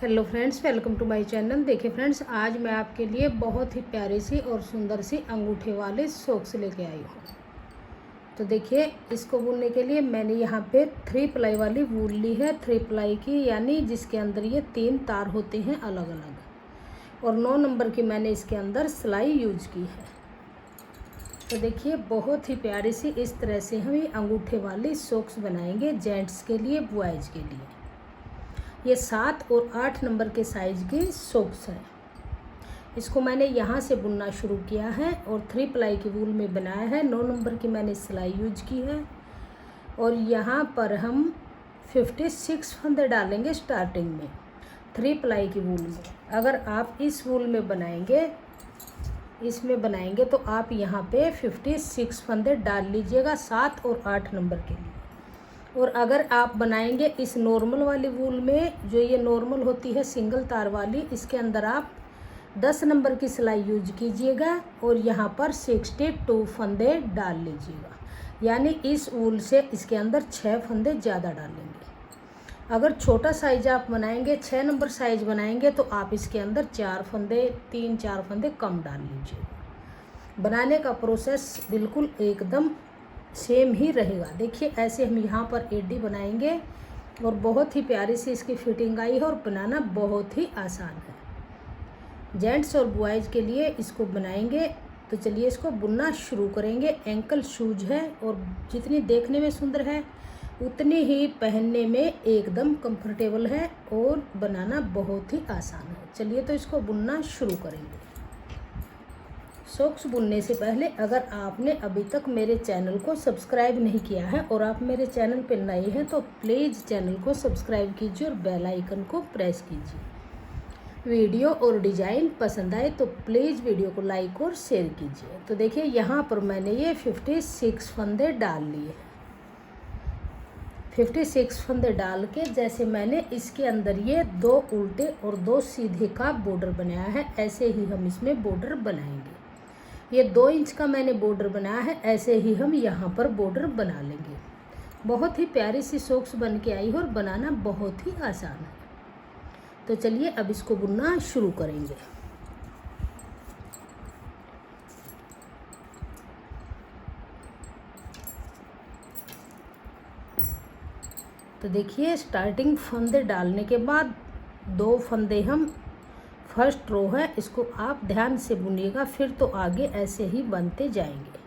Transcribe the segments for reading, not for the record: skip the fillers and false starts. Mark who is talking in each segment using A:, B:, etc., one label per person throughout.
A: Hello friends, welcome to my channel. देखिए friends, आज मैं आपके लिए बहुत ही प्यारी सी और सुंदर सी अंगूठे वाले सॉक्स लेके आई हूँ। तो देखिए, इसको बुनने के लिए मैंने यहाँ पे 3 प्लाई वाली वूल ली है, 3 प्लाई की, यानी जिसके अंदर ये 3 तार होते हैं अलग अलग, और 9 नंबर की मैंने इसके अंदर सिलाई यूज की है। तो देखिए, बहुत ही प्यारी सी इस तरह से हम ये अंगूठे वाली सॉक्स बनाएंगे जेंट्स के लिए, बॉयज़ के लिए। ये 7 और 8 नंबर के साइज़ की सॉक्स है। इसको मैंने यहाँ से बुनना शुरू किया है और 3 प्लाई की वूल में बनाया है। 9 नंबर की मैंने सिलाई यूज की है और यहाँ पर हम 56 फंदे डालेंगे स्टार्टिंग में 3 प्लाई की वूल में। अगर आप इस वूल में बनाएंगे, इसमें बनाएंगे तो आप यहाँ पे 56 फंदे डाल लीजिएगा 7 और 8 नंबर के लिए। और अगर आप बनाएंगे इस नॉर्मल वाली वूल में, जो ये नॉर्मल होती है सिंगल तार वाली, इसके अंदर आप 10 नंबर की सिलाई यूज कीजिएगा और यहाँ पर 62 फंदे डाल लीजिएगा, यानी इस वूल से इसके अंदर 6 फंदे ज़्यादा डालेंगे। अगर छोटा साइज आप बनाएंगे, 6 नंबर साइज बनाएंगे, तो आप इसके अंदर 4 फंदे 3-4 फंदे कम डाल लीजिएगा। बनाने का प्रोसेस बिल्कुल एकदम सेम ही रहेगा। देखिए, ऐसे हम यहाँ पर एडी बनाएंगे और बहुत ही प्यारी सी इसकी फिटिंग आई है और बनाना बहुत ही आसान है। जेंट्स और बॉयज़ के लिए इसको बनाएंगे। तो चलिए इसको बुनना शुरू करेंगे। एंकल शूज है और जितनी देखने में सुंदर है उतनी ही पहनने में एकदम कंफर्टेबल है और बनाना बहुत ही आसान है। चलिए तो इसको बुनना शुरू करेंगे। सॉक्स बुनने से पहले अगर आपने अभी तक मेरे चैनल को सब्सक्राइब नहीं किया है और आप मेरे चैनल पर नए हैं तो प्लीज़ चैनल को सब्सक्राइब कीजिए और बेल आइकन को प्रेस कीजिए। वीडियो और डिज़ाइन पसंद आए तो प्लीज़ वीडियो को लाइक और शेयर कीजिए। तो देखिए, यहाँ पर मैंने ये 56 फंदे डाल लिए। 56 फंदे डाल के जैसे मैंने इसके अंदर ये 2 उल्टे और 2 सीधे का बॉर्डर बनाया है, ऐसे ही हम इसमें बॉर्डर बनाएंगे। ये 2 इंच का मैंने बॉर्डर बनाया है, ऐसे ही हम यहाँ पर बॉर्डर बना लेंगे। बहुत ही प्यारी सी सॉक्स बन के आई है और बनाना बहुत ही आसान है। तो चलिए अब इसको बुनना शुरू करेंगे। तो देखिए, स्टार्टिंग फंदे डालने के बाद 2 फंदे हम फर्स्ट रो है, इसको आप ध्यान से बुनिएगा, फिर तो आगे ऐसे ही बनते जाएंगे।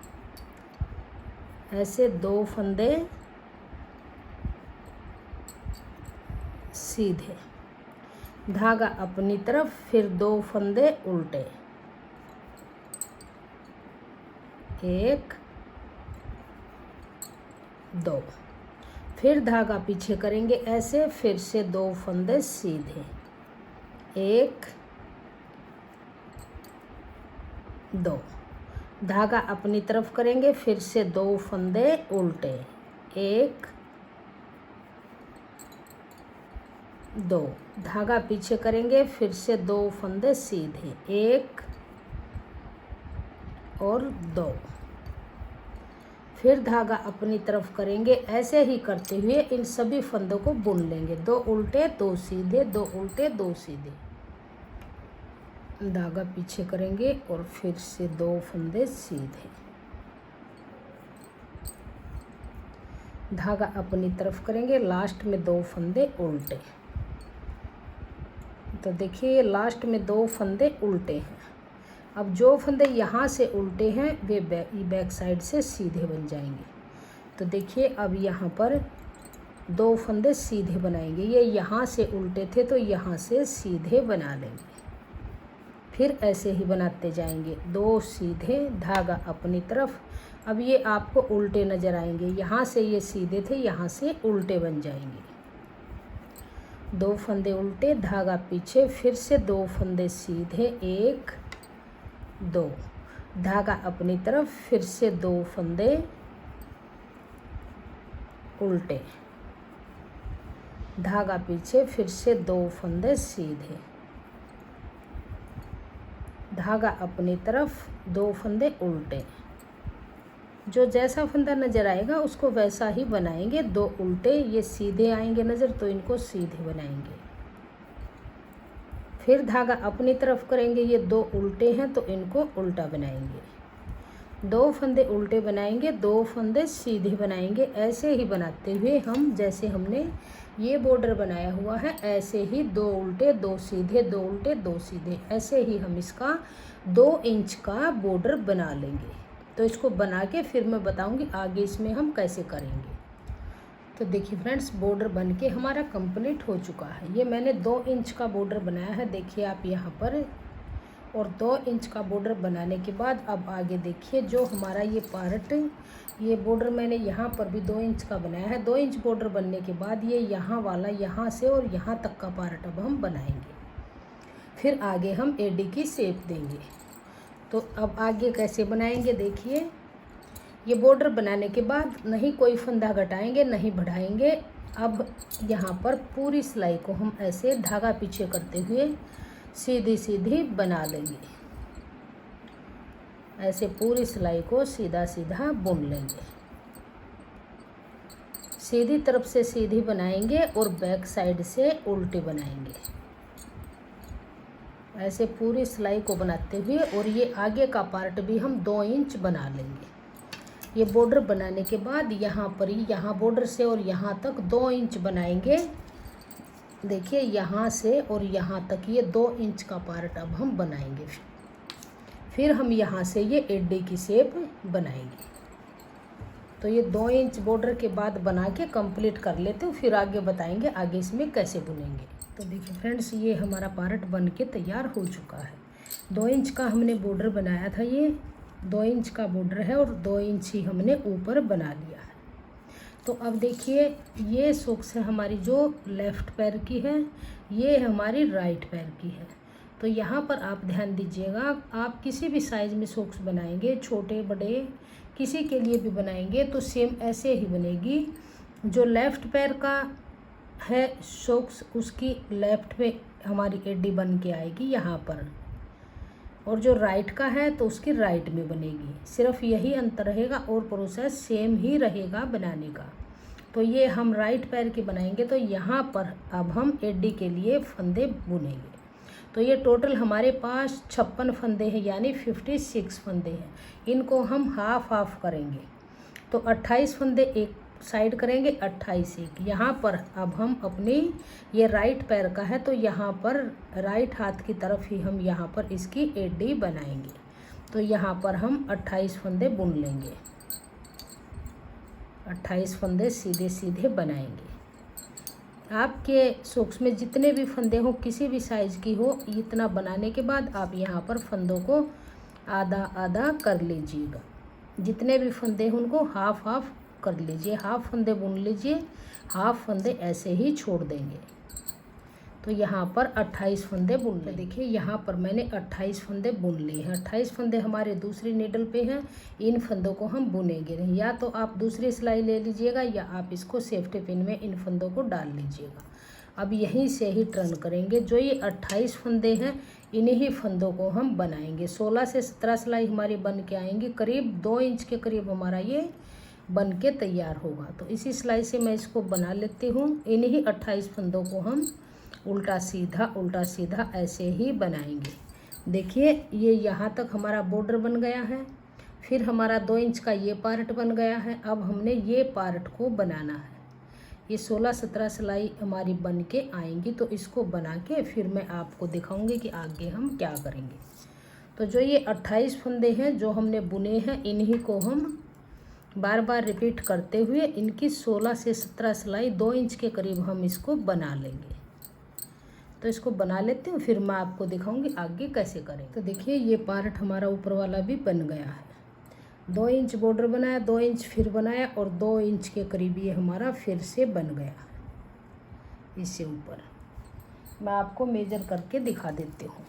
A: ऐसे 2 फंदे सीधे, धागा अपनी तरफ, फिर 2 फंदे उल्टे, 1 2, फिर धागा पीछे करेंगे ऐसे, फिर से 2 फंदे सीधे, 1 2, धागा अपनी तरफ करेंगे, फिर से 2 फंदे उल्टे, 1 2, धागा पीछे करेंगे, फिर से 2 फंदे सीधे, 1 और 2, फिर धागा अपनी तरफ करेंगे। ऐसे ही करते हुए इन सभी फंदों को बुन लेंगे। 2 उल्टे 2 सीधे, 2 उल्टे 2 सीधे, धागा पीछे करेंगे और फिर से 2 फंदे सीधे, धागा अपनी तरफ करेंगे, लास्ट में 2 फंदे उल्टे। तो देखिए, लास्ट में 2 फंदे उल्टे हैं। अब जो फंदे यहाँ से उल्टे हैं वे बैक साइड से सीधे बन जाएंगे। तो देखिए, अब यहाँ पर 2 फंदे सीधे बनाएंगे। ये यहाँ से उल्टे थे तो यहाँ से सीधे बना लेंगे, फिर ऐसे ही बनाते जाएंगे। 2 सीधे, धागा अपनी तरफ। अब ये आपको उल्टे नज़र आएंगे, यहाँ से ये सीधे थे, यहाँ से उल्टे बन जाएंगे। 2 फंदे उल्टे, धागा पीछे, फिर से 2 फंदे सीधे, 1 2, धागा अपनी तरफ, फिर से 2 फंदे उल्टे, धागा पीछे, फिर से 2 फंदे सीधे, धागा अपनी तरफ, 2 फंदे उल्टे। जो जैसा फंदा नज़र आएगा उसको वैसा ही बनाएंगे। 2 उल्टे, ये सीधे आएंगे नज़र तो इनको सीधे बनाएंगे। फिर धागा अपनी तरफ करेंगे, ये 2 उल्टे हैं तो इनको उल्टा बनाएंगे, 2 फंदे उल्टे बनाएंगे, 2 फंदे सीधे बनाएंगे। ऐसे ही बनाते हुए हम, जैसे हमने ये बॉर्डर बनाया हुआ है, ऐसे ही 2 उल्टे 2 सीधे, 2 उल्टे 2 सीधे, ऐसे ही हम इसका 2 इंच का बॉर्डर बना लेंगे। तो इसको बना के फिर मैं बताऊंगी आगे इसमें हम कैसे करेंगे। तो देखिए फ्रेंड्स, बॉर्डर बन के हमारा कंप्लीट हो चुका है। ये मैंने 2 इंच का बॉर्डर बनाया है, देखिए आप यहाँ पर। और 2 इंच का बॉर्डर बनाने के बाद अब आगे देखिए, जो हमारा ये पार्ट, ये बॉर्डर मैंने यहाँ पर भी 2 इंच का बनाया है। 2 इंच बॉर्डर बनने के बाद ये यहाँ वाला, यहाँ से और यहाँ तक का पार्ट अब हम बनाएंगे। फिर आगे हम एडी की शेप देंगे। तो अब आगे कैसे बनाएंगे देखिए, ये बॉर्डर बनाने के बाद नहीं कोई फंदा घटाएंगे, नहीं बढ़ाएंगे। अब यहाँ पर पूरी सिलाई को हम ऐसे धागा पीछे करते हुए सीधी सीधी बना लेंगे। ऐसे पूरी सिलाई को सीधा सीधा बुन लेंगे। सीधी तरफ से सीधी बनाएंगे और बैक साइड से उल्टी बनाएंगे। ऐसे पूरी सिलाई को बनाते हुए, और ये आगे का पार्ट भी हम 2 इंच बना लेंगे। ये बॉर्डर बनाने के बाद यहाँ पर ही, यहाँ बॉर्डर से और यहाँ तक 2 इंच बनाएंगे। देखिए यहाँ से और यहाँ तक ये 2 इंच का पार्ट अब हम बनाएंगे। फिर हम यहाँ से ये एडी की शेप बनाएंगे। तो ये 2 इंच बॉर्डर के बाद बना के कंप्लीट कर लेते हैं, फिर आगे बताएंगे आगे इसमें कैसे बुनेंगे। तो देखिए फ्रेंड्स, ये हमारा पार्ट बन के तैयार हो चुका है। 2 इंच का हमने बॉर्डर बनाया था, ये 2 इंच का बॉर्डर है और 2 इंच ही हमने ऊपर बना लिया है। तो अब देखिए, ये सॉक्स है हमारी जो लेफ़्ट पैर की है, ये हमारी राइट पैर की है। तो यहाँ पर आप ध्यान दीजिएगा, आप किसी भी साइज़ में सॉक्स बनाएंगे, छोटे बड़े किसी के लिए भी बनाएंगे तो सेम ऐसे ही बनेगी। जो लेफ़्ट पैर का है सॉक्स, उसकी लेफ़्ट में हमारी एडी बन के आएगी यहाँ पर, और जो राइट का है तो उसकी राइट में बनेगी। सिर्फ यही अंतर रहेगा और प्रोसेस सेम ही रहेगा बनाने का। तो ये हम राइट पैर की बनाएंगे, तो यहाँ पर अब हम एडी के लिए फंदे बुनेंगे। तो ये टोटल हमारे पास 56 फंदे हैं, यानी 56 फंदे हैं। इनको हम हाफ हाफ करेंगे। तो 28 फंदे एक साइड करेंगे, 28 एक यहाँ पर। अब हम अपनी, ये राइट पैर का है तो यहाँ पर राइट हाथ की तरफ ही हम यहाँ पर इसकी एडी बनाएंगे। तो यहाँ पर हम 28 फंदे बुन लेंगे, 28 फंदे सीधे सीधे बनाएंगे। आपके सॉक्स में जितने भी फंदे हो, किसी भी साइज़ की हो, इतना बनाने के बाद आप यहाँ पर फंदों को आधा आधा कर लीजिएगा। जितने भी फंदे हैं उनको हाफ हाफ कर लीजिए, हाफ फंदे बुन लीजिए, हाफ फंदे ऐसे ही छोड़ देंगे। तो यहाँ पर 28 फंदे बुन ले। देखिए यहाँ पर मैंने 28 फंदे बुन लिए हैं। 28 फंदे हमारे दूसरी नीडल पे हैं। इन फंदों को हम बुनेंगे नहीं, या तो आप दूसरी सिलाई ले लीजिएगा या आप इसको सेफ्टी पिन में इन फंदों को डाल लीजिएगा। अब यहीं से ही टर्न करेंगे। जो ये 28 फंदे हैं, इन्हीं फंदों को हम बनाएंगे। 16 से 17 सिलाई हमारी बन के आएंगी, करीब 2 इंच के करीब हमारा ये बन के तैयार होगा। तो इसी सिलाई से मैं इसको बना लेती हूँ। इन्हीं 28 फंदों को हम उल्टा सीधा ऐसे ही बनाएंगे। देखिए ये यहाँ तक हमारा बॉर्डर बन गया है। फिर हमारा 2 इंच का ये पार्ट बन गया है। अब हमने ये पार्ट को बनाना है। ये 16-17 सिलाई हमारी बन के आएंगी, तो इसको बना के फिर मैं आपको दिखाऊंगी कि आगे हम क्या करेंगे। तो जो ये 28 फंदे हैं जो हमने बुने हैं, इन्हीं को हम बार बार रिपीट करते हुए इनकी 16 से 17 सिलाई 2 इंच के करीब हम इसको बना लेंगे। तो इसको बना लेते हैं, फिर मैं आपको दिखाऊंगी आगे कैसे करें। तो देखिए ये पार्ट हमारा ऊपर वाला भी बन गया है। 2 इंच बॉर्डर बनाया, 2 इंच फिर बनाया, और 2 इंच के करीब ये हमारा फिर से बन गया है। इससे ऊपर मैं आपको मेजर करके दिखा देती हूँ।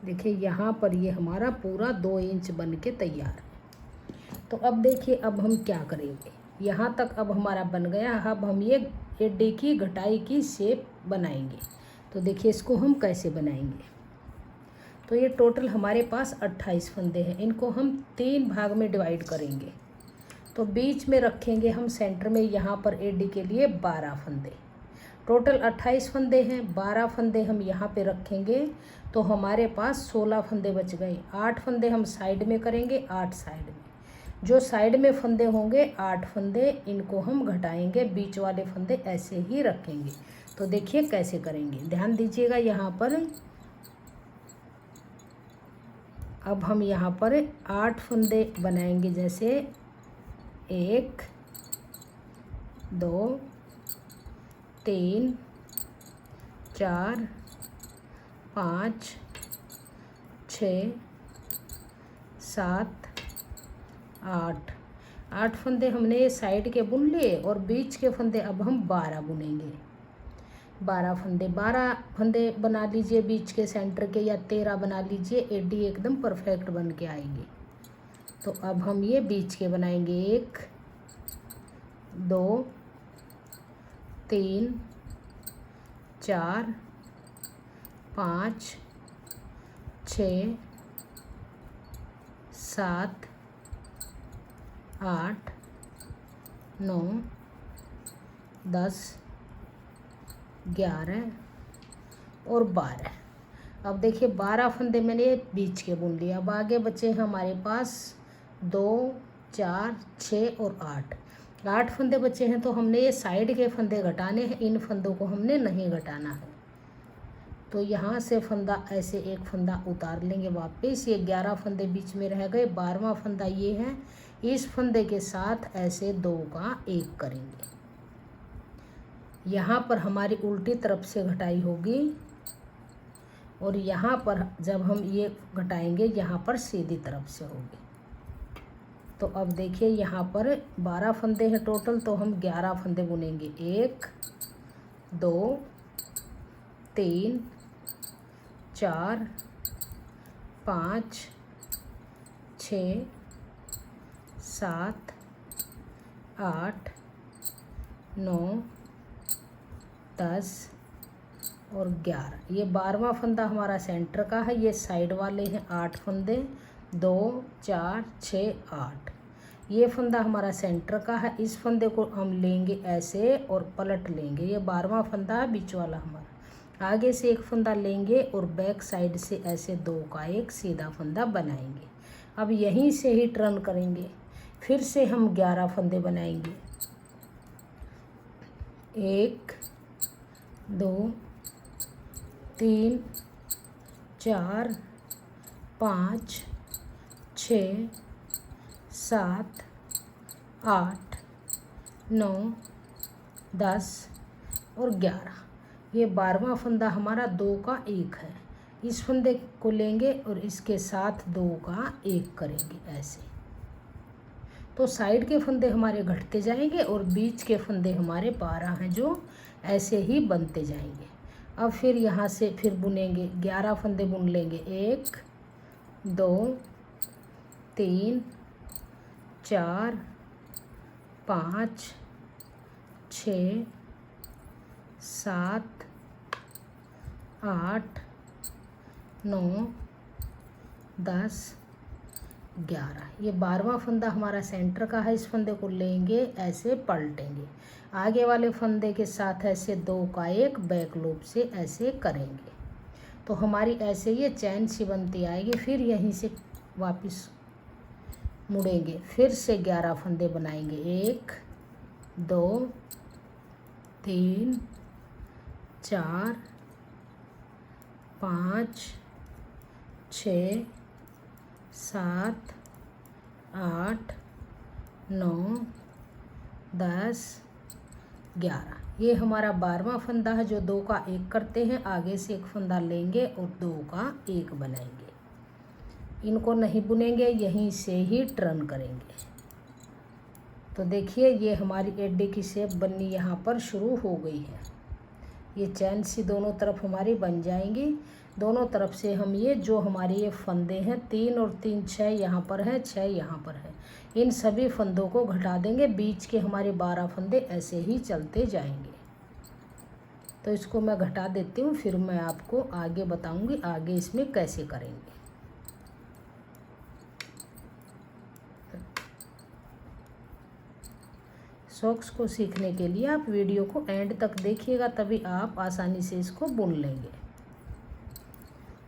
A: देखिए यहाँ पर ये हमारा पूरा 2 इंच बन के तैयार है। तो अब देखिए अब हम क्या करेंगे। यहाँ तक अब हमारा बन गया। अब हम ये एडी की घटाई की शेप बनाएंगे। तो देखिए इसको हम कैसे बनाएंगे। तो ये टोटल हमारे पास 28 फंदे हैं। इनको हम 3 भाग में डिवाइड करेंगे। तो बीच में रखेंगे हम सेंटर में, यहाँ पर एडी के लिए 12 फंदे। टोटल 28 फंदे हैं, 12 फंदे हम यहाँ पे रखेंगे तो हमारे पास 16 फंदे बच गए। 8 फंदे हम साइड में करेंगे, 8 साइड में। जो साइड में फंदे होंगे 8 फंदे, इनको हम घटाएंगे, बीच वाले फंदे ऐसे ही रखेंगे। तो देखिए कैसे करेंगे, ध्यान दीजिएगा यहाँ पर। अब हम यहाँ पर 8 फंदे बनाएंगे, जैसे 1 2 3 4 5 6 7 8 फंदे हमने साइड के बुन लिए और बीच के फंदे अब हम 12 बुनेंगे। 12 फंदे बना लीजिए बीच के सेंटर के, या 13 बना लीजिए, एडी एकदम परफेक्ट बन के आएंगे। तो अब हम ये बीच के बनाएंगे, 1 2 3 4 5 6 7 8 9 10 11 और 12। अब देखिए 12 फंदे मैंने बीच के बुन लिया। अब आगे बचे हमारे पास 2 4 6 और 8 फंदे बचे हैं। तो हमने ये साइड के फंदे घटाने हैं, इन फंदों को हमने नहीं घटाना है। तो यहाँ से फंदा ऐसे एक फंदा उतार लेंगे वापस। ये 11 फंदे बीच में रह गए, 12वां फंदा ये है। इस फंदे के साथ ऐसे 2 का 1 करेंगे। यहाँ पर हमारी उल्टी तरफ से घटाई होगी और यहाँ पर जब हम ये घटाएंगे यहाँ पर सीधी तरफ से होगी। तो अब देखिए यहाँ पर 12 फंदे हैं टोटल, तो हम 11 फंदे बुनेंगे। 1 2 3 4 5 6 7 8 9 10 और 11। ये 12वां फंदा हमारा सेंटर का है। ये साइड वाले हैं 8 फंदे, 2 4 6 8। ये फंदा हमारा सेंटर का है। इस फंदे को हम लेंगे ऐसे और पलट लेंगे। ये 12वां फंदा है बीच वाला हमारा। आगे से एक फंदा लेंगे और बैक साइड से ऐसे 2 का 1 सीधा फंदा बनाएंगे। अब यहीं से ही टर्न करेंगे, फिर से हम 11 फंदे बनाएंगे। 1 2 3 4 5 6 7 8 9 10 और 11। ये 12वां फंदा हमारा 2 का 1 है। इस फंदे को लेंगे और इसके साथ 2 का 1 करेंगे ऐसे। तो साइड के फंदे हमारे घटते जाएंगे और बीच के फंदे हमारे 12 हैं जो ऐसे ही बनते जाएंगे। अब फिर यहाँ से फिर बुनेंगे, 11 फंदे बुन लेंगे। 1 2 3 4 5 6 7 8 9 10 11। ये 12वां फंदा हमारा सेंटर का है। इस फंदे को लेंगे ऐसे पलटेंगे, आगे वाले फंदे के साथ ऐसे 2 का 1 बैक लूप से ऐसे करेंगे। तो हमारी ऐसे ये चैन सी बनती आएगी। फिर यहीं से वापस मुड़ेंगे, फिर से 11 फंदे बनाएंगे। 1 2 3 4 5 6 7 8 9 10 11। ये हमारा 12वां फंदा है जो 2 का 1 करते हैं। आगे से एक फंदा लेंगे और 2 का 1 बनाएंगे। इनको नहीं बुनेंगे, यहीं से ही टर्न करेंगे। तो देखिए ये हमारी एडी की शेप बननी यहाँ पर शुरू हो गई है। ये चैन सी दोनों तरफ हमारी बन जाएंगी। दोनों तरफ से हम ये जो हमारे ये फंदे हैं 3 और 3 6 यहाँ पर है, 6 यहाँ पर है, इन सभी फंदों को घटा देंगे। बीच के हमारे 12 फंदे ऐसे ही चलते जाएंगे। तो इसको मैं घटा देती हूँ, फिर मैं आपको आगे बताऊँगी आगे इसमें कैसे करेंगे। सॉक्स को सीखने के लिए आप वीडियो को एंड तक देखिएगा, तभी आप आसानी से इसको बुन लेंगे।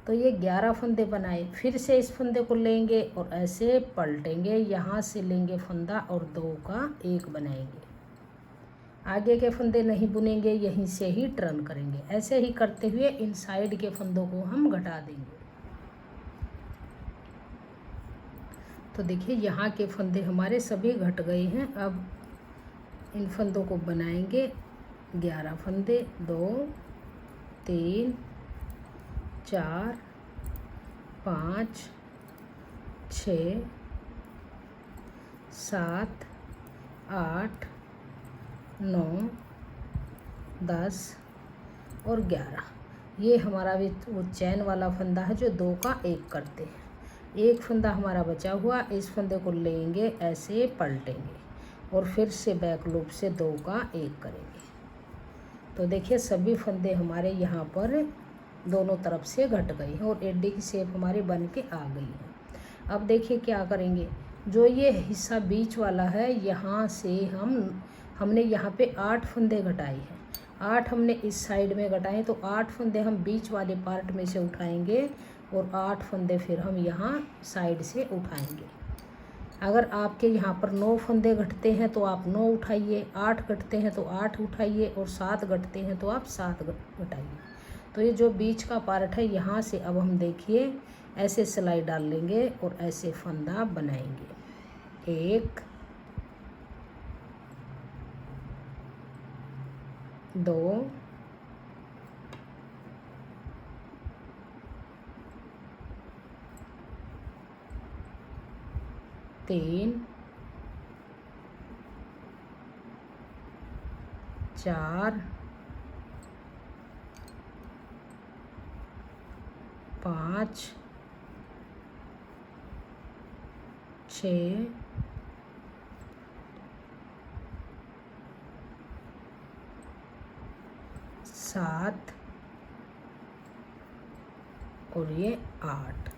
A: तो ये 11 फंदे बनाए। फिर से इस फंदे को लेंगे और ऐसे पलटेंगे, यहाँ से लेंगे फंदा और 2 का 1 बनाएंगे। आगे के फंदे नहीं बुनेंगे, यहीं से ही टर्न करेंगे। ऐसे ही करते हुए इन साइड के फंदों को हम घटा देंगे। तो देखिए यहाँ के फंदे हमारे सभी घट गए हैं। अब इन फंदों को बनाएंगे 11 फंदे। 2 3 4 5 6 7 8 9 10 और 11। ये हमारा भी वो चैन वाला फंदा है जो 2 का 1 करते हैं। एक फंदा हमारा बचा हुआ, इस फंदे को लेंगे, ऐसे पलटेंगे और फिर से बैक लूप से 2 का 1 करेंगे। तो देखिए सभी फंदे हमारे यहाँ पर दोनों तरफ से घट गए हैं और एडी की शेप हमारी बन के आ गई है। अब देखिए क्या करेंगे, जो ये हिस्सा बीच वाला है, यहाँ से हमने यहाँ पे 8 फंदे घटाए हैं। 8 हमने इस साइड में घटाए, तो 8 फंदे हम बीच वाले पार्ट में से उठाएंगे और 8 फंदे फिर हम यहाँ साइड से उठाएंगे। अगर आपके यहाँ पर 9 फंदे घटते हैं तो आप 9 उठाइए, 8 घटते हैं तो 8 उठाइए और 7 घटते हैं तो आप 7 घटाइए। तो ये जो बीच का पार्ट है, यहाँ से अब हम देखिए ऐसे सिलाई डाल लेंगे और ऐसे फंदा बनाएंगे। 1 2 3 4 5 6 7 और ये 8।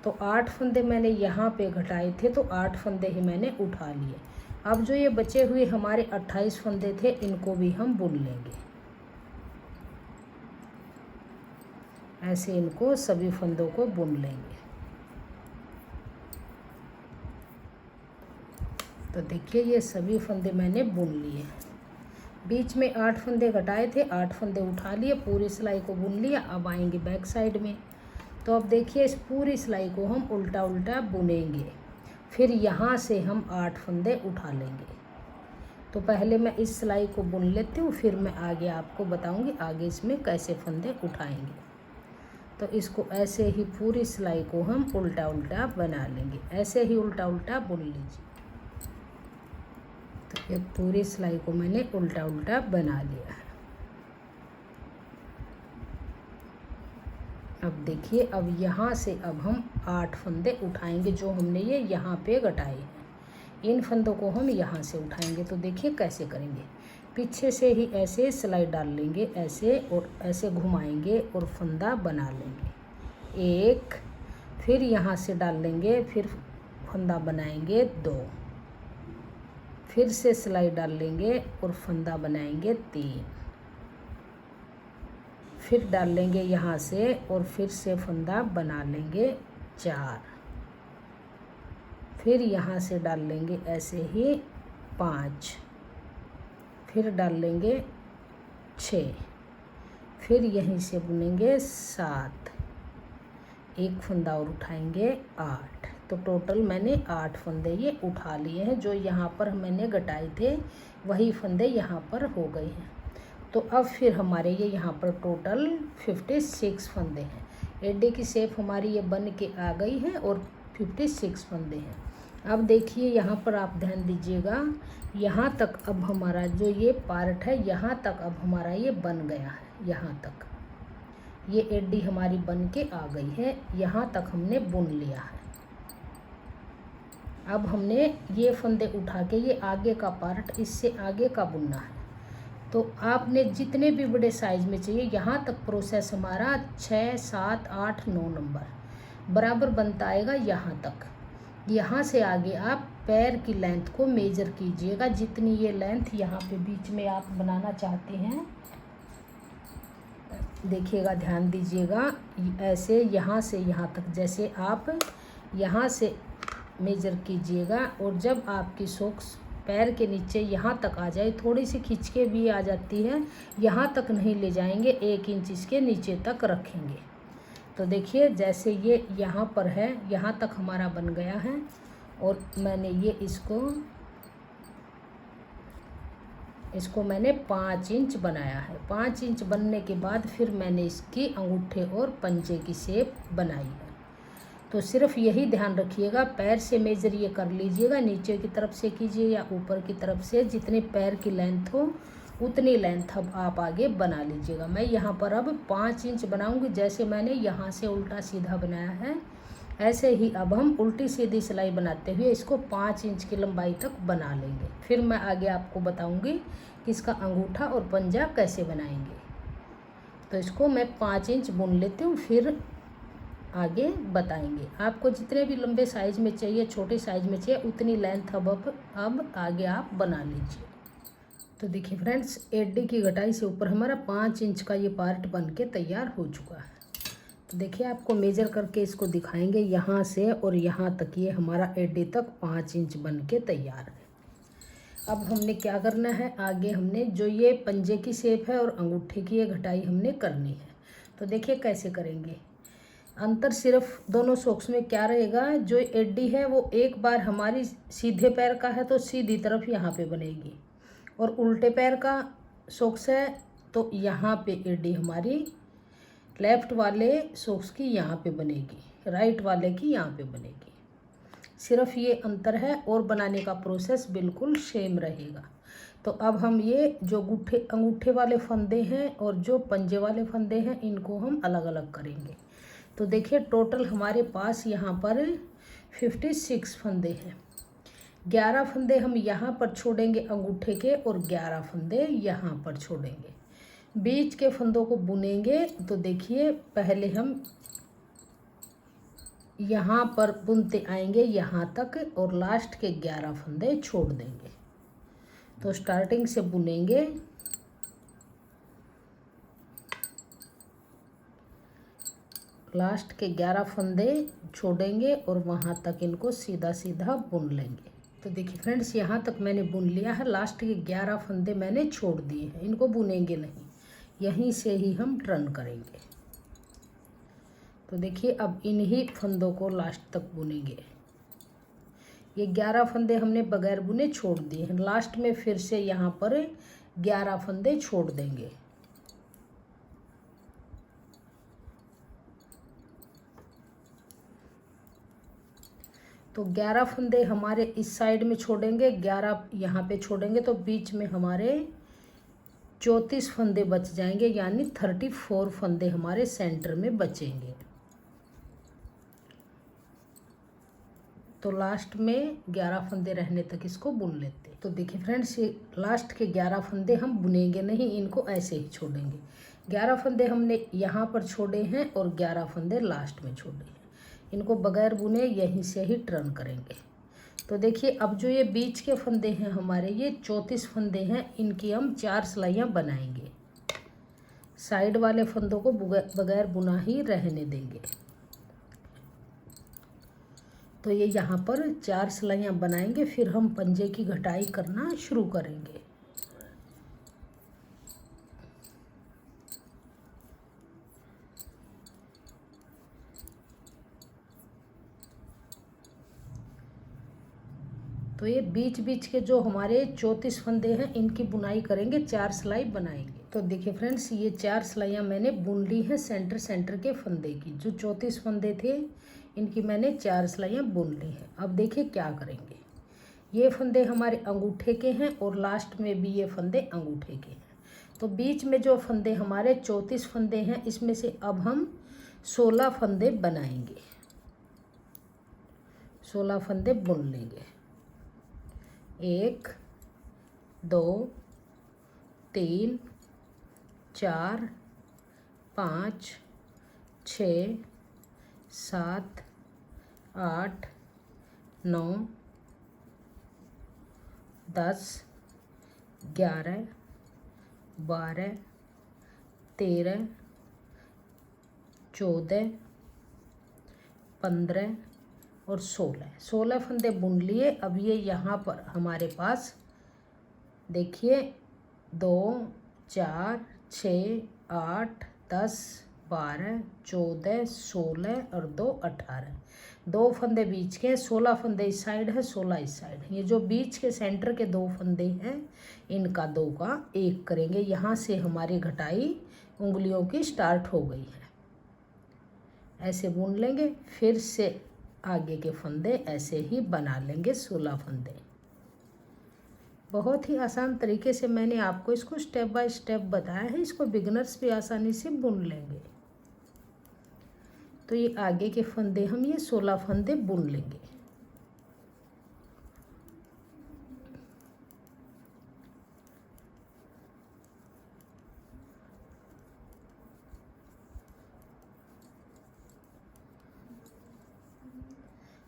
A: तो 8 फंदे मैंने यहाँ पे घटाए थे, तो 8 फंदे ही मैंने उठा लिए। अब जो ये बचे हुए हमारे 28 फंदे थे, इनको भी हम बुन लेंगे। ऐसे इनको सभी फंदों को बुन लेंगे। तो देखिए ये सभी फंदे मैंने बुन लिए। बीच में 8 फंदे घटाए थे, 8 फंदे उठा लिए, पूरी सिलाई को बुन लिया। अब आएंगे बैक साइड में। तो अब देखिए इस पूरी सिलाई को हम उल्टा उल्टा बुनेंगे। फिर यहाँ से हम 8 फंदे उठा लेंगे। तो पहले मैं इस सिलाई को बुन लेती हूँ, फिर मैं आगे आपको बताऊँगी आगे इसमें कैसे फंदे उठाएंगे। तो इसको ऐसे ही पूरी सिलाई को हम उल्टा उल्टा बना लेंगे। ऐसे ही उल्टा उल्टा बुन लीजिए। तो ये पूरी सिलाई को मैंने उल्टा उल्टा बना लिया है। अब देखिए, अब यहाँ से अब हम 8 फंदे उठाएंगे जो हमने ये यहाँ पे घटाए हैं। इन फंदों को हम यहाँ से उठाएंगे। तो देखिए कैसे करेंगे। पीछे से ही ऐसे सिलाई डाल लेंगे, ऐसे और ऐसे घुमाएंगे और फंदा बना लेंगे 1। फिर यहाँ से डाल लेंगे, फिर फंदा बनाएंगे 2। फिर से सिलाई डाल लेंगे और फंदा बनाएंगे 3। फिर डाल लेंगे यहाँ से और फिर से फंदा बना लेंगे 4। फिर यहाँ से डाल लेंगे ऐसे ही 5। फिर डाल लेंगे 6। फिर यहीं से बुनेंगे 7। एक फंदा और उठाएंगे 8। तो टोटल मैंने 8 फंदे ये उठा लिए हैं। जो यहाँ पर मैंने घटाए थे वही फंदे यहाँ पर हो गए हैं। तो अब फिर हमारे ये यहाँ पर टोटल 56 फंदे हैं। एडी की शेप हमारी ये बन के आ गई है और 56 फंदे हैं। अब देखिए यहाँ पर आप ध्यान दीजिएगा, यहाँ तक अब हमारा जो ये पार्ट है, यहाँ तक अब हमारा ये बन गया है। यहाँ तक ये एडी हमारी बन के आ गई है। यहाँ तक हमने बुन लिया है। अब हमने ये फंदे उठा के ये आगे का पार्ट, इससे आगे का बुनना है। तो आपने जितने भी बड़े साइज़ में चाहिए, यहाँ तक प्रोसेस हमारा 6, 7, 8, 9 नंबर बराबर बनता आएगा यहाँ तक। यहाँ से आगे आप पैर की लेंथ को मेजर कीजिएगा। जितनी ये लेंथ यहाँ पे बीच में आप बनाना चाहते हैं, देखिएगा, ध्यान दीजिएगा, ऐसे यहाँ से यहाँ तक, जैसे आप यहाँ से मेजर कीजिएगा। और जब आपकी सॉक्स पैर के नीचे यहाँ तक आ जाए, थोड़ी सी खींच के भी आ जाती है, यहाँ तक नहीं ले जाएंगे, 1 इंच इसके नीचे तक रखेंगे। तो देखिए जैसे ये यहाँ पर है, यहाँ तक हमारा बन गया है। और मैंने ये इसको मैंने 5 इंच बनाया है। 5 इंच बनने के बाद फिर मैंने इसकी अंगूठे और पंजे की शेप बनाई है। तो सिर्फ यही ध्यान रखिएगा, पैर से मेजर ये कर लीजिएगा, नीचे की तरफ से कीजिए या ऊपर की तरफ से, जितने पैर की लेंथ हो उतनी लेंथ अब आप आगे बना लीजिएगा। मैं यहाँ पर अब 5 इंच बनाऊंगी। जैसे मैंने यहाँ से उल्टा सीधा बनाया है, ऐसे ही अब हम उल्टी सीधी सिलाई बनाते हुए इसको 5 इंच की लंबाई तक बना लेंगे। फिर मैं आगे आपको बताऊंगी कि इसका अंगूठा और पंजा कैसे बनाएंगे। तो इसको मैं 5 इंच बुन लेती हूँ, फिर आगे बताएंगे। आपको जितने भी लंबे साइज़ में चाहिए, छोटे साइज़ में चाहिए, उतनी लेंथ अब आगे आप बना लीजिए। तो देखिए फ्रेंड्स, एडी की घटाई से ऊपर हमारा 5 इंच का ये पार्ट बन के तैयार हो चुका है। तो देखिए आपको मेजर करके इसको दिखाएंगे, यहाँ से और यहाँ तक ये हमारा एडी तक 5 इंच बन के तैयार है। अब हमने क्या करना है, आगे हमने जो ये पंजे की शेप है और अंगूठे की ये घटाई हमने करनी है। तो देखिए कैसे करेंगे। अंतर सिर्फ दोनों सॉक्स में क्या रहेगा, जो एडी है वो एक बार हमारी सीधे पैर का है तो सीधी तरफ यहाँ पे बनेगी, और उल्टे पैर का सॉक्स है तो यहाँ पे एडी हमारी लेफ़्ट वाले सॉक्स की यहाँ पे बनेगी, राइट वाले की यहाँ पे बनेगी। सिर्फ ये अंतर है, और बनाने का प्रोसेस बिल्कुल सेम रहेगा। तो अब हम ये जो अंगूठे वाले फंदे हैं और जो पंजे वाले फंदे हैं, इनको हम अलग अलग करेंगे। तो देखिए टोटल हमारे पास यहाँ पर 56 फंदे हैं। 11 फंदे हम यहाँ पर छोड़ेंगे अंगूठे के, और 11 फंदे यहाँ पर छोड़ेंगे। बीच के फंदों को बुनेंगे। तो देखिए पहले हम यहाँ पर बुनते आएंगे यहाँ तक, और लास्ट के 11 फंदे छोड़ देंगे। तो स्टार्टिंग से बुनेंगे, लास्ट के 11 फंदे छोड़ेंगे और वहाँ तक इनको सीधा सीधा बुन लेंगे। तो देखिए फ्रेंड्स, यहाँ तक मैंने बुन लिया है, लास्ट के 11 फंदे मैंने छोड़ दिए हैं, इनको बुनेंगे नहीं, यहीं से ही हम टर्न करेंगे। तो देखिए अब इन्हीं फंदों को लास्ट तक बुनेंगे। ये 11 फंदे हमने बगैर बुने छोड़ दिए हैं, लास्ट में फिर से यहाँ पर 11 फंदे छोड़ देंगे। तो 11 फंदे हमारे इस साइड में छोड़ेंगे, 11 यहाँ पे छोड़ेंगे, तो बीच में हमारे 34 फंदे बच जाएंगे, यानी 34 फंदे हमारे सेंटर में बचेंगे। तो लास्ट में 11 फंदे रहने तक इसको बुन लेते। तो देखिए फ्रेंड्स, ये लास्ट के 11 फंदे हम बुनेंगे नहीं, इनको ऐसे ही छोड़ेंगे। 11 फंदे हमने यहाँ पर छोड़े हैं और 11 फंदे लास्ट में छोड़े हैं, इनको बगैर बुने यहीं से ही टर्न करेंगे। तो देखिए अब जो ये बीच के फंदे हैं हमारे, ये 34 फंदे हैं, इनकी हम 4 सिलाइयाँ बनाएंगे। साइड वाले फंदों को बगैर बुना ही रहने देंगे। तो ये यहाँ पर 4 सिलाइयाँ बनाएंगे, फिर हम पंजे की घटाई करना शुरू करेंगे। तो ये बीच बीच के जो हमारे 34 फंदे हैं, इनकी बुनाई करेंगे, 4 सिलाई बनाएंगे। तो देखिए फ्रेंड्स, ये 4 सिलाइयाँ मैंने बुन ली हैं सेंटर के फंदे की। जो 34 फंदे थे, इनकी मैंने 4 सिलाइयाँ बुन ली हैं। अब देखिए क्या करेंगे। ये फंदे हमारे अंगूठे के हैं और लास्ट में भी ये फंदे अंगूठे के हैं। तो बीच में जो फंदे हमारे 34 फंदे हैं, इसमें से अब हम 16 फंदे बनाएंगे। 16 फंदे बुन लेंगे। 1 2 3 4 5 6 7 8 9 10, 11, 12, 13, 14, 15 और 16 फंदे बुन लिए। अब ये यहाँ पर हमारे पास देखिए 2, 4, 6, 8, 10, 12, 14, 16 और 2, 18। 2 फंदे बीच के, 16 फंदे इस साइड है, 16 इस साइड है। ये जो बीच के सेंटर के 2 फंदे हैं इनका 2 का 1 करेंगे। यहाँ से हमारी घटाई उंगलियों की स्टार्ट हो गई है। ऐसे बुन लेंगे, फिर से आगे के फंदे ऐसे ही बना लेंगे 16 फंदे। बहुत ही आसान तरीके से मैंने आपको इसको स्टेप बाय स्टेप बताया है। इसको बिगिनर्स भी आसानी से बुन लेंगे। तो ये आगे के फंदे हम ये 16 फंदे बुन लेंगे।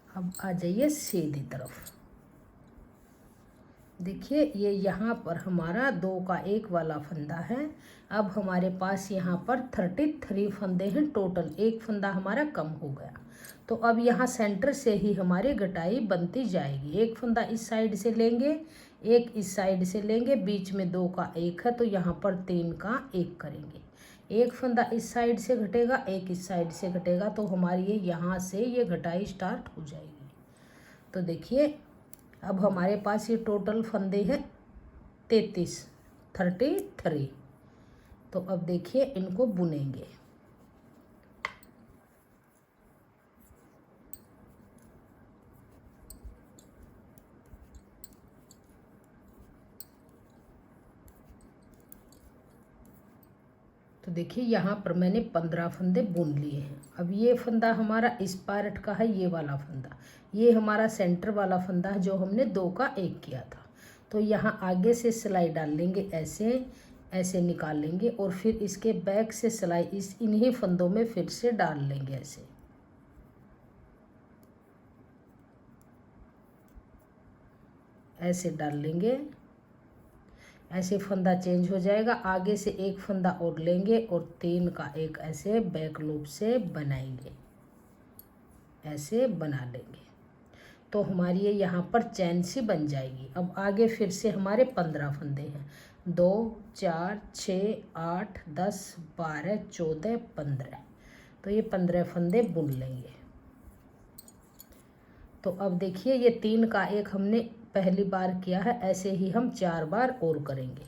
A: अब आ जाइए सीधी तरफ। देखिए ये यहाँ पर हमारा 2 का 1 वाला फंदा है। अब हमारे पास यहाँ पर 33 फंदे हैं टोटल। 1 फंदा हमारा कम हो गया। तो अब यहाँ सेंटर से ही हमारी घटाई बनती जाएगी। 1 फंदा इस साइड से लेंगे, 1 इस साइड से लेंगे, बीच में 2 का 1 है तो यहाँ पर 3 का 1 करेंगे। 1 फंदा इस साइड से घटेगा, 1 इस साइड से घटेगा तो हमारी ये यहाँ से ये घटाई स्टार्ट हो जाएगी। तो देखिए अब हमारे पास ये टोटल फंदे हैं 33। तो अब देखिए इनको बुनेंगे। तो देखिए यहाँ पर मैंने 15 फंदे बुन लिए हैं। अब ये फंदा हमारा इस पार्ट का है, ये वाला फंदा, ये हमारा सेंटर वाला फंदा है जो हमने 2 का 1 किया था। तो यहाँ आगे से सिलाई डाल लेंगे, ऐसे ऐसे निकाल लेंगे और फिर इसके बैक से सिलाई इस इन्हीं फंदों में फिर से डाल लेंगे। ऐसे डाल लेंगे। ऐसे फंदा चेंज हो जाएगा। आगे से 1 फंदा और लेंगे और 3 का 1 ऐसे बैक लूप से बनाएंगे, ऐसे बना लेंगे। तो हमारी ये यहाँ पर चैन सी बन जाएगी। अब आगे फिर से हमारे 15 फंदे हैं। 2, 4, 6, 8, 10, 12, 14, 15। तो ये 15 फंदे बुन लेंगे। तो अब देखिए ये 3 का 1 हमने पहली बार किया है, ऐसे ही हम 4 बार और करेंगे।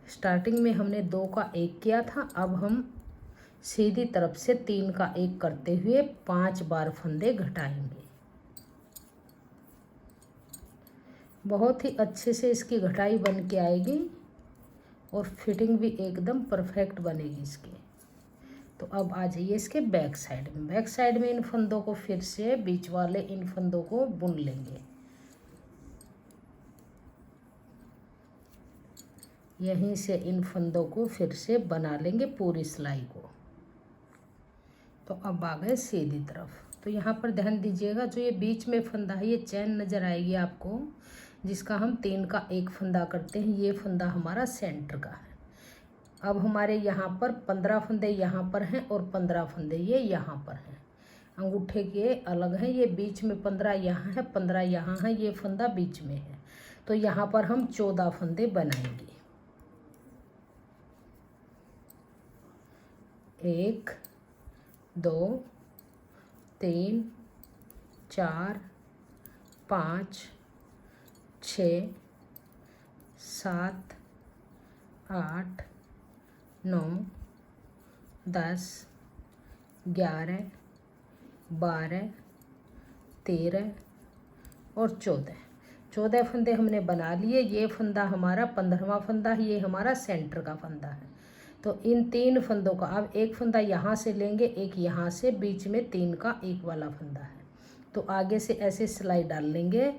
A: स्टार्टिंग में हमने 2 का 1 किया था। अब हम सीधी तरफ से 3 का 1 करते हुए 5 बार फंदे घटाएंगे। बहुत ही अच्छे से इसकी घटाई बन के आएगी और फिटिंग भी एकदम परफेक्ट बनेगी इसकी। तो अब आ जाइए इसके बैक साइड में। बैक साइड में इन फंदों को फिर से बीच वाले इन फंदों को बुन लेंगे। यहीं से इन फंदों को फिर से बना लेंगे पूरी सिलाई को। तो अब आ गए सीधी तरफ। तो यहाँ पर ध्यान दीजिएगा, जो ये बीच में फंदा है ये चैन नज़र आएगी आपको, जिसका हम 3 का 1 फंदा करते हैं। ये फंदा हमारा सेंटर का है। अब हमारे यहाँ पर 15 फंदे यहाँ पर हैं और 15 फंदे ये यहाँ पर हैं। अंगूठे के अलग हैं। ये बीच में 15 यहाँ है, 15 यहाँ है, ये फंदा बीच में है। तो यहाँ पर हम 14 फंदे बनाएंगे। 1, 2, 3, 4, 5, 6, 7, 8, 9, 10, 11, 12, 13 और 14 फंदे हमने बना लिए। ये फंदा हमारा 15वां फंदा है, ये हमारा सेंटर का फंदा है। तो इन 3 फंदों का अब 1 फंदा यहाँ से लेंगे, 1 यहाँ से, बीच में 3 का 1 वाला फंदा है। तो आगे से ऐसे सिलाई डाल लेंगे,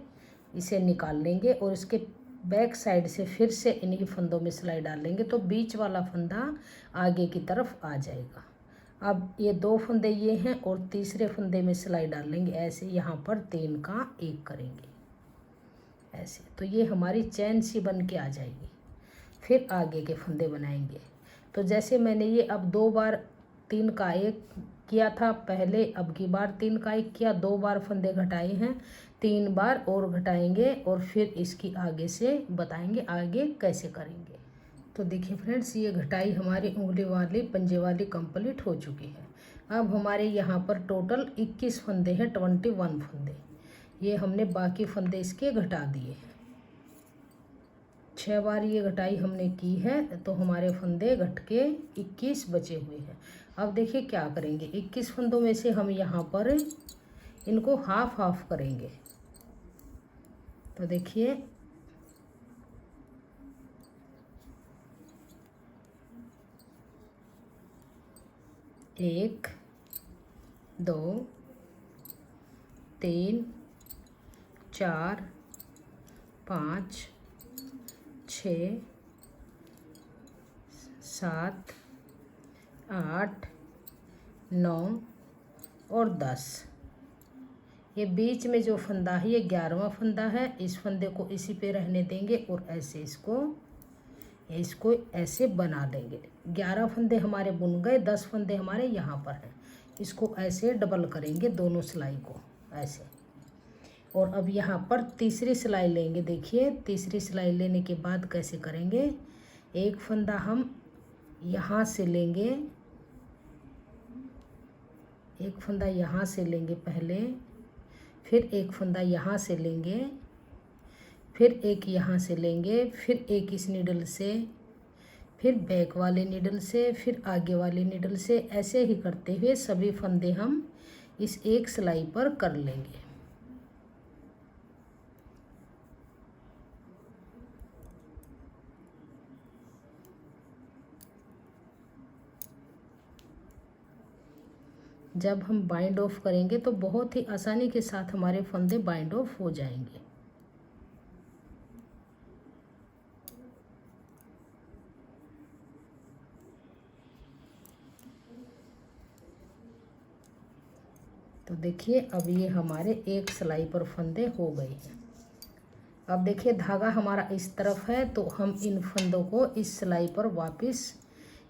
A: इसे निकाल लेंगे और इसके बैक साइड से फिर से इन्हीं फंदों में सिलाई डाल लेंगे। तो बीच वाला फंदा आगे की तरफ आ जाएगा। अब ये 2 फंदे ये हैं और तीसरे फंदे में सिलाई डाल लेंगे ऐसे, यहाँ पर 3 का 1 करेंगे ऐसे। तो ये हमारी चैन सी बन के आ जाएगी। फिर आगे के फंदे बनाएंगे। तो जैसे मैंने ये अब 2 बार 3 का 1 किया था पहले, अब की बार 3 का 1 किया, 2 बार फंदे घटाए हैं, 3 बार और घटाएंगे और फिर इसकी आगे से बताएंगे आगे कैसे करेंगे। तो देखिए फ्रेंड्स, ये घटाई हमारी उंगली वाली पंजे वाली कंप्लीट हो चुकी है। अब हमारे यहाँ पर टोटल 21 फंदे हैं, 21 फंदे। ये हमने बाकी फंदे इसके घटा दिए। 6 बार ये घटाई हमने की है, तो हमारे फंदे घट के 21 बचे हुए हैं। अब देखिए क्या करेंगे, 21 फंदों में से हम यहाँ पर इनको हाफ हाफ करेंगे। तो देखिए 1 2 3 4 5 6 7 8 9 और 10। ये बीच में जो फंदा है ये 11वां फंदा है। इस फंदे को इसी पे रहने देंगे और ऐसे इसको ऐसे बना देंगे। 11 फंदे हमारे बुन गए, 10 फंदे हमारे यहाँ पर हैं। इसको ऐसे डबल करेंगे दोनों सिलाई को ऐसे। और अब यहाँ पर तीसरी सिलाई लेंगे। देखिए तीसरी सिलाई लेने के बाद कैसे करेंगे, एक फंदा हम यहाँ से लेंगे, एक फंदा यहाँ से लेंगे पहले, फिर एक फंदा यहाँ से लेंगे, फिर एक यहाँ से लेंगे, फिर एक इस नीडल से, फिर बैक वाले नीडल से, फिर आगे वाले नीडल से। ऐसे ही करते हुए सभी फंदे हम इस एक सिलाई पर कर लेंगे। जब हम बाइंड ऑफ करेंगे तो बहुत ही आसानी के साथ हमारे फंदे बाइंड ऑफ हो जाएंगे। तो देखिए अब ये हमारे एक सिलाई पर फंदे हो गए हैं। अब देखिए धागा हमारा इस तरफ है, तो हम इन फंदों को इस सिलाई पर वापस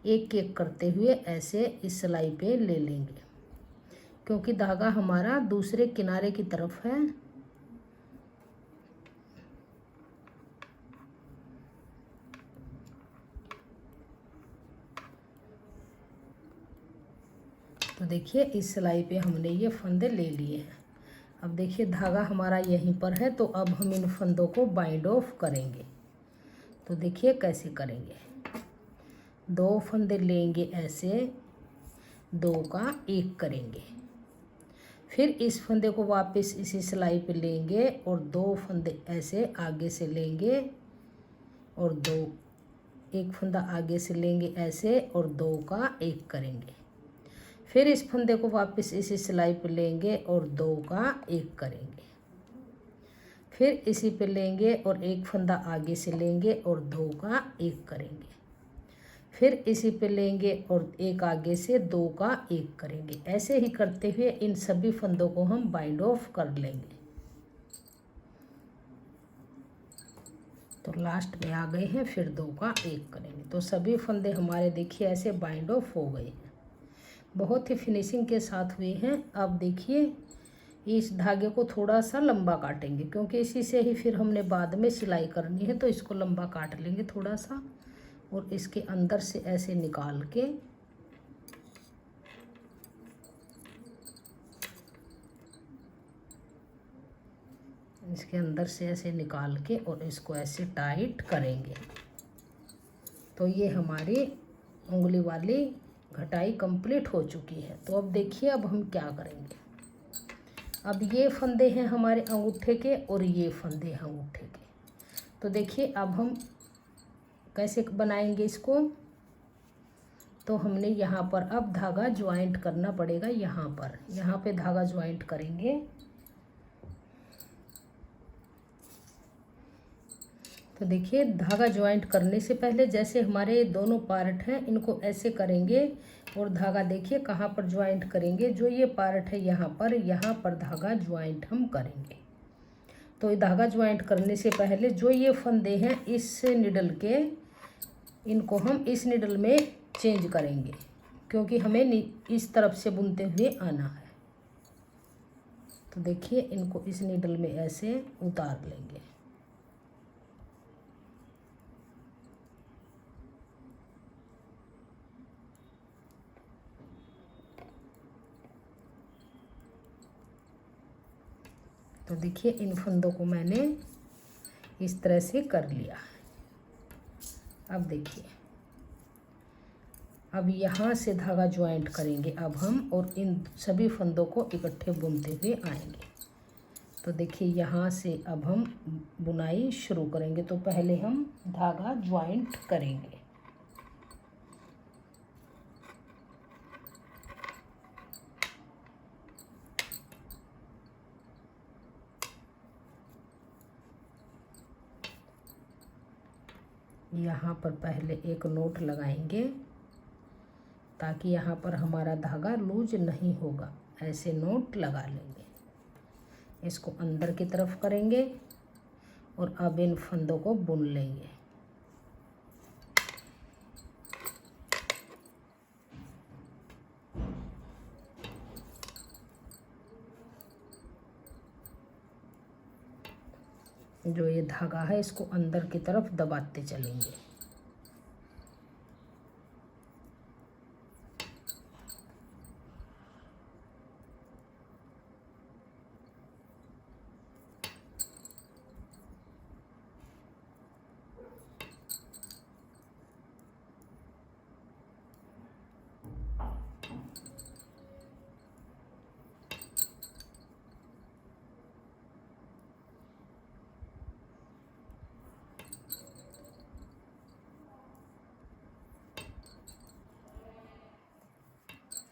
A: एक एक करते हुए ऐसे इस सिलाई पे ले लेंगे, क्योंकि धागा हमारा दूसरे किनारे की तरफ है। तो देखिए इस सिलाई पे हमने ये फंदे ले लिए हैं। अब देखिए धागा हमारा यहीं पर है, तो अब हम इन फंदों को बाइंड ऑफ करेंगे। तो देखिए कैसे करेंगे, 2 फंदे लेंगे ऐसे, 2 का 1 करेंगे, फिर इस फंदे को वापस इसी सिलाई पे लेंगे और 2 फंदे ऐसे आगे से लेंगे और 1 फंदा आगे से लेंगे ऐसे और 2 का 1 करेंगे, फिर इस फंदे को वापस इसी सिलाई पे लेंगे और 2 का 1 करेंगे, फिर इसी पे लेंगे और 1 फंदा आगे से लेंगे और 2 का 1 करेंगे, फिर इसी पे लेंगे और 1 आगे से 2 का 1 करेंगे। ऐसे ही करते हुए इन सभी फंदों को हम बाइंड ऑफ कर लेंगे। तो लास्ट में आ गए हैं, फिर 2 का 1 करेंगे। तो सभी फंदे हमारे देखिए ऐसे बाइंड ऑफ हो गए हैं, बहुत ही फिनिशिंग के साथ हुए हैं। अब देखिए इस धागे को थोड़ा सा लंबा काटेंगे, क्योंकि इसी से ही फिर हमने बाद में सिलाई करनी है, तो इसको लंबा काट लेंगे थोड़ा सा और इसके अंदर से ऐसे निकाल के इसके अंदर से ऐसे निकाल के और इसको ऐसे टाइट करेंगे। तो ये हमारी उंगली वाली घटाई कंप्लीट हो चुकी है। तो अब देखिए अब हम क्या करेंगे। अब ये फंदे हैं हमारे अंगूठे के और ये फंदे हैं अंगूठे के। तो देखिए अब हम कैसे बनाएंगे इसको। तो हमने यहाँ पर अब धागा ज्वाइंट करना पड़ेगा, यहाँ पे धागा ज्वाइंट करेंगे। तो देखिए धागा ज्वाइंट करने से पहले जैसे हमारे दोनों पार्ट हैं इनको ऐसे करेंगे और धागा देखिए कहाँ पर ज्वाइंट करेंगे, जो ये पार्ट है यहाँ पर धागा ज्वाइंट हम करेंगे। तो ये धागा ज्वाइंट करने से पहले जो ये फंदे हैं इस निडल के, इनको हम इस निडल में चेंज करेंगे, क्योंकि हमें इस तरफ से बुनते हुए आना है। तो देखिए इनको इस निडल में ऐसे उतार लेंगे। तो देखिए इन फंदों को मैंने इस तरह से कर लिया। अब देखिए, अब यहाँ से धागा ज्वाइंट करेंगे अब हम, और इन सभी फंदों को इकट्ठे बुनते हुए आएंगे। तो देखिए यहाँ से अब हम बुनाई शुरू करेंगे। तो पहले हम धागा ज्वाइंट करेंगे। यहाँ पर पहले एक नोट लगाएंगे ताकि यहाँ पर हमारा धागा लूज नहीं होगा। ऐसे नोट लगा लेंगे। इसको अंदर की तरफ करेंगे और अब इन फंदों को बुन लेंगे। जो ये धागा है इसको अंदर की तरफ दबाते चलेंगे।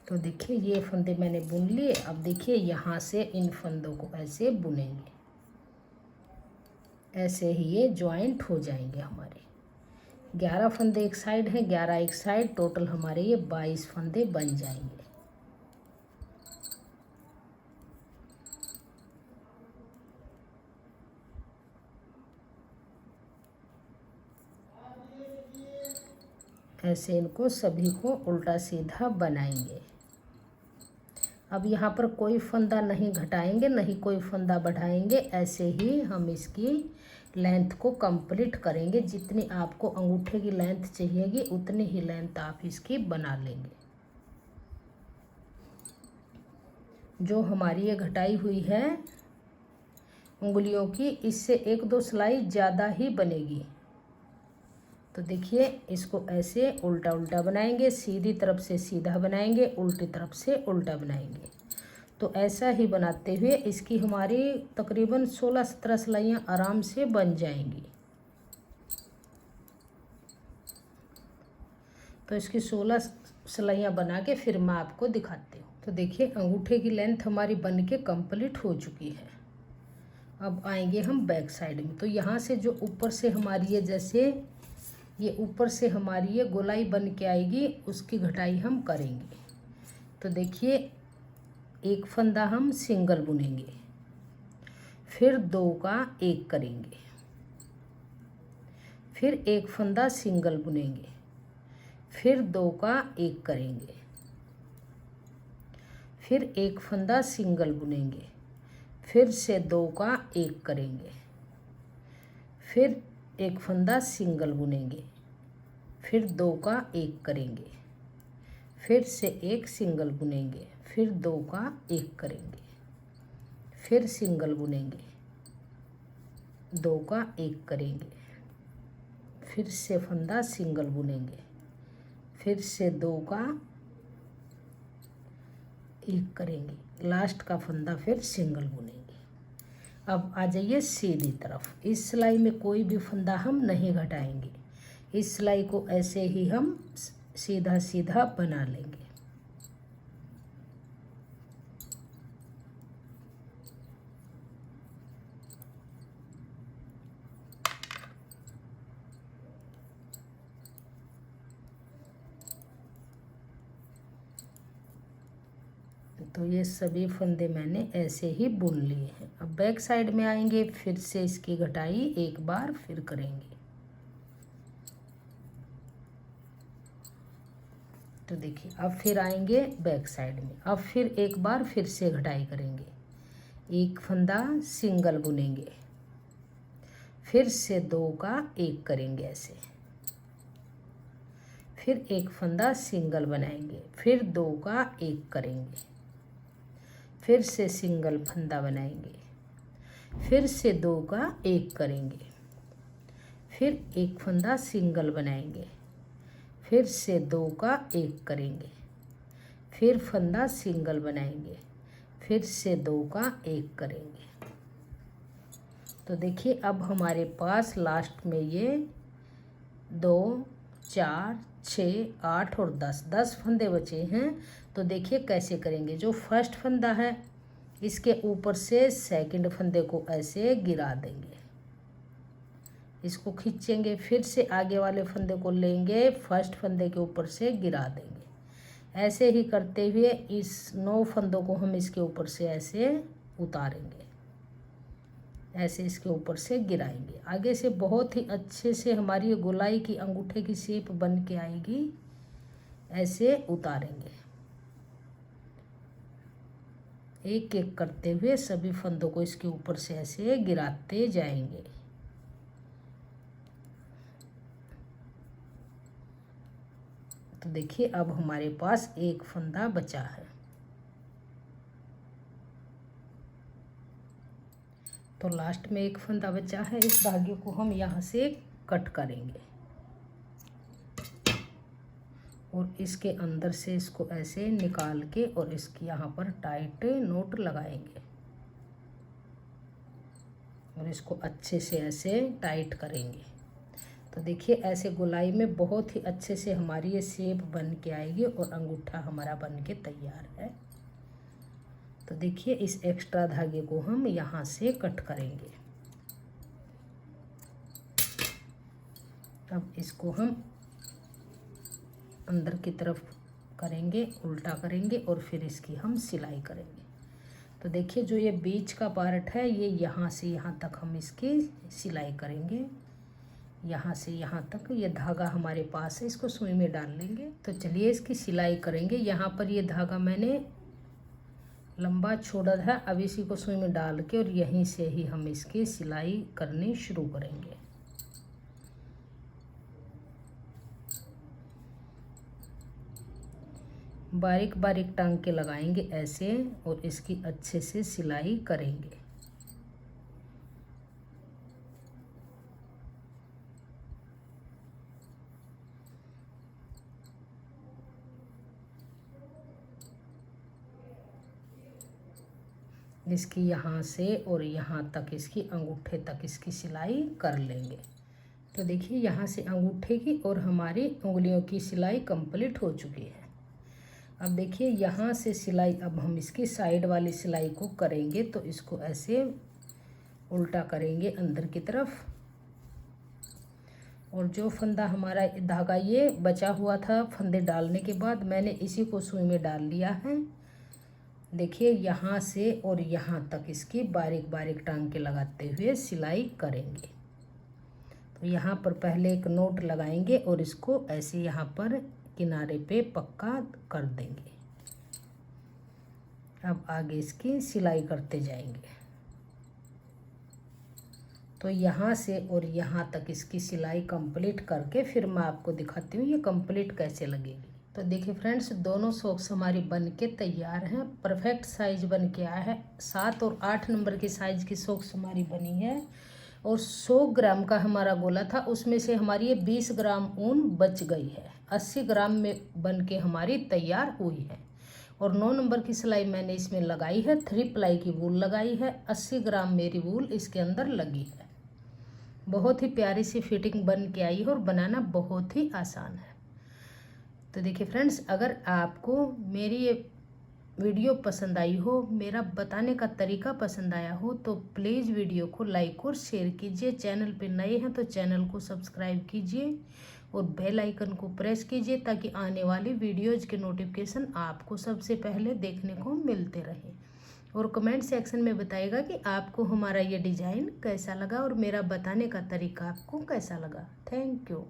A: तो देखिए ये फंदे मैंने बुन लिए। अब देखिए यहाँ से इन फंदों को ऐसे बुनेंगे। ऐसे ही ये ज्वाइंट हो जाएंगे हमारे। 11 फंदे एक साइड हैं, 11 एक साइड, टोटल हमारे ये 22 फंदे बन जाएंगे। ऐसे इनको सभी को उल्टा सीधा बनाएंगे। अब यहाँ पर कोई फंदा नहीं घटाएंगे, नहीं कोई फंदा बढ़ाएंगे। ऐसे ही हम इसकी लेंथ को कंप्लीट करेंगे। जितनी आपको अंगूठे की लेंथ चाहिएगी उतनी ही लेंथ आप इसकी बना लेंगे। जो हमारी ये घटाई हुई है उंगलियों की, इससे 1-2 सिलाई ज़्यादा ही बनेगी। तो देखिए इसको ऐसे उल्टा उल्टा बनाएंगे, सीधी तरफ से सीधा बनाएंगे, उल्टी तरफ से उल्टा बनाएंगे। तो ऐसा ही बनाते हुए इसकी हमारी तकरीबन 16-17 सिलाइयाँ आराम से बन जाएंगी। तो इसकी 16 सिलाइयाँ बना के फिर मैं आपको दिखाती हूँ। तो देखिए अंगूठे की लेंथ हमारी बन के कंप्लीट हो चुकी है। अब आएंगे हम बैक साइड में। तो यहाँ से जो ऊपर से हमारी ये जैसे ये ऊपर से हमारी ये गोलाई बन के आएगी, उसकी घटाई हम करेंगे। तो देखिए एक फंदा हम सिंगल बुनेंगे, फिर 2 का 1 करेंगे, फिर एक फंदा सिंगल बुनेंगे, फिर 2 का 1 करेंगे, फिर एक फंदा सिंगल बुनेंगे, फिर से 2 का 1 करेंगे, फिर एक फंदा सिंगल बुनेंगे, फिर 2 का 1 करेंगे, फिर से एक सिंगल बुनेंगे, फिर 2 का 1 करेंगे, फिर सिंगल बुनेंगे, 2 का 1 करेंगे, फिर से फंदा सिंगल बुनेंगे, फिर से 2 का 1 करेंगे, लास्ट का फंदा फिर सिंगल बुनेंगे। अब आ जाइए सीधी तरफ। इस सिलाई में कोई भी फंदा हम नहीं घटाएंगे। इस सिलाई को ऐसे ही हम सीधा सीधा बना लेंगे। तो ये सभी फंदे मैंने ऐसे ही बुन लिए हैं। अब बैक साइड में आएंगे, फिर से इसकी घटाई एक बार फिर करेंगे। तो देखिए अब फिर आएंगे बैक साइड में, अब फिर एक बार फिर से घटाई करेंगे, एक फंदा सिंगल बुनेंगे, फिर से 2 का 1 करेंगे ऐसे, फिर एक फंदा सिंगल बनाएंगे, फिर 2 का 1 करेंगे, फिर से सिंगल फंदा बनाएंगे, फिर से 2 का 1 करेंगे, फिर एक फंदा सिंगल बनाएंगे, फिर से 2 का 1 करेंगे, फिर फंदा सिंगल बनाएंगे, फिर से 2 का 1 करेंगे। तो देखिए अब हमारे पास लास्ट में ये 2, 4, 6, 8 और 10 फंदे बचे हैं। तो देखिए कैसे करेंगे। जो फर्स्ट फंदा है इसके ऊपर से सेकंड फंदे को ऐसे गिरा देंगे, इसको खींचेंगे, फिर से आगे वाले फंदे को लेंगे, फर्स्ट फंदे के ऊपर से गिरा देंगे। ऐसे ही करते हुए इस 9 फंदों को हम इसके ऊपर से ऐसे उतारेंगे, ऐसे इसके ऊपर से गिराएंगे। आगे से बहुत ही अच्छे से हमारी गोलाई की अंगूठे की शेप बन के आएगी। ऐसे उतारेंगे, एक एक करते हुए सभी फंदों को इसके ऊपर से ऐसे गिराते जाएंगे। तो देखिए अब हमारे पास एक फंदा बचा है। तो लास्ट में एक फंदा बचा है, इस धागे को हम यहाँ से कट करेंगे और इसके अंदर से इसको ऐसे निकाल के और इसकी यहाँ पर टाइट नोट लगाएंगे और इसको अच्छे से ऐसे टाइट करेंगे। तो देखिए ऐसे गोलाई में बहुत ही अच्छे से हमारी ये शेप बन के आएगी और अंगूठा हमारा बन के तैयार है। तो देखिए इस एक्स्ट्रा धागे को हम यहाँ से कट करेंगे। अब इसको हम अंदर की तरफ करेंगे, उल्टा करेंगे और फिर इसकी हम सिलाई करेंगे। तो देखिए जो ये बीच का पार्ट है ये यहाँ से यहाँ तक हम इसकी सिलाई करेंगे, यहाँ से यहाँ तक। ये धागा हमारे पास है, इसको सुई में डाल लेंगे। तो चलिए इसकी सिलाई करेंगे। यहाँ पर ये धागा मैंने लंबा छोड़ा है, अब इसी को सुई में डाल के और यहीं से ही हम इसकी सिलाई करनी शुरू करेंगे। बारीक बारीक टांग के लगाएंगे ऐसे और इसकी अच्छे से सिलाई करेंगे। इसकी यहाँ से और यहाँ तक इसकी अंगूठे तक इसकी सिलाई कर लेंगे। तो देखिए यहाँ से अंगूठे की और हमारी उंगलियों की सिलाई कंप्लीट हो चुकी है। अब देखिए यहाँ से सिलाई, अब हम इसकी साइड वाली सिलाई को करेंगे। तो इसको ऐसे उल्टा करेंगे अंदर की तरफ और जो फंदा हमारा धागा ये बचा हुआ था फंदे डालने के बाद, मैंने इसी को सुई में डाल लिया है। देखिए यहाँ से और यहाँ तक इसकी बारीक बारीक टांग के लगाते हुए सिलाई करेंगे। तो यहाँ पर पहले एक नोट लगाएंगे और इसको ऐसे यहाँ पर किनारे पे पक्का कर देंगे। अब आगे इसकी सिलाई करते जाएंगे। तो यहाँ से और यहाँ तक इसकी सिलाई कंप्लीट करके फिर मैं आपको दिखाती हूँ ये कंप्लीट कैसे लगेगी। तो देखिए फ्रेंड्स, दोनों सॉक्स हमारी बन के तैयार हैं। परफेक्ट साइज बन के आया है। 7 और 8 नंबर की साइज़ की सॉक्स हमारी बनी है और 100 ग्राम का हमारा गोला था, उसमें से हमारी ये 20 ग्राम ऊन बच गई है। 80 ग्राम में बन के हमारी तैयार हुई है। और 9 नंबर की सिलाई मैंने इसमें लगाई है, 3 प्लाई की वूल लगाई है। 80 ग्राम मेरी वूल इसके अंदर लगी है। बहुत ही प्यारी सी फिटिंग बन के आई है और बनाना बहुत ही आसान है। तो देखिए फ्रेंड्स, अगर आपको मेरी ये वीडियो पसंद आई हो, मेरा बताने का तरीका पसंद आया हो, तो प्लीज़ वीडियो को लाइक और शेयर कीजिए। चैनल पे नए हैं तो चैनल को सब्सक्राइब कीजिए और बेल आइकन को प्रेस कीजिए ताकि आने वाली वीडियोज़ के नोटिफिकेशन आपको सबसे पहले देखने को मिलते रहे। और कमेंट सेक्शन में बताइएगा कि आपको हमारा ये डिज़ाइन कैसा लगा और मेरा बताने का तरीका आपको कैसा लगा। Thank you.